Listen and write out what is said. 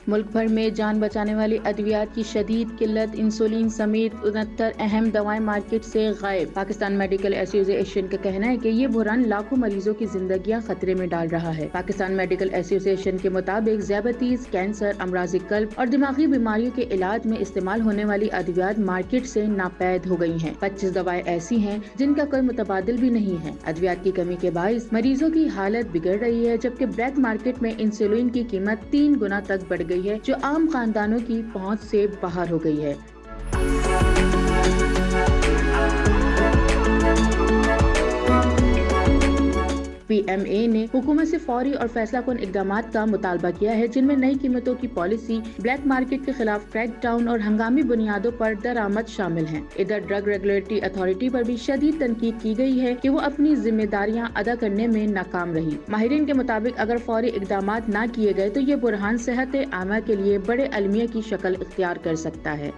ملک بھر میں جان بچانے والی ادویات کی شدید قلت، انسولین سمیت 69 اہم دوائیں مارکیٹ سے غائب۔ پاکستان میڈیکل ایسوسی ایشن کا کہنا ہے کہ یہ بحران لاکھوں مریضوں کی زندگیاں خطرے میں ڈال رہا ہے۔ پاکستان میڈیکل ایسوسی ایشن کے مطابق ذیابیطیز، کینسر، امراض قلب اور دماغی بیماریوں کے علاج میں استعمال ہونے والی ادویات مارکیٹ سے ناپید ہو گئی ہیں۔ 25 دوائیں ایسی ہیں جن کا کوئی متبادل بھی نہیں ہے۔ ادویات کی کمی کے باعث مریضوں کی حالت بگڑ رہی ہے، جبکہ بلیک مارکیٹ میں انسولین کی قیمت 3 گنا تک بڑھ گئی ہے، جو عام خاندانوں کی پہنچ سے باہر ہو گئی ہے۔ پی ایم اے نے حکومت سے فوری اور فیصلہ کن اقدامات کا مطالبہ کیا ہے، جن میں نئی قیمتوں کی پالیسی، بلیک مارکیٹ کے خلاف کریک ڈاؤن اور ہنگامی بنیادوں پر درآمد شامل ہیں۔ ادھر ڈرگ ریگولیٹری اتھارٹی پر بھی شدید تنقید کی گئی ہے کہ وہ اپنی ذمہ داریاں ادا کرنے میں ناکام رہی۔ ماہرین کے مطابق اگر فوری اقدامات نہ کیے گئے تو یہ بحران صحت عامہ کے لیے بڑے المیہ کی شکل اختیار کر سکتا ہے۔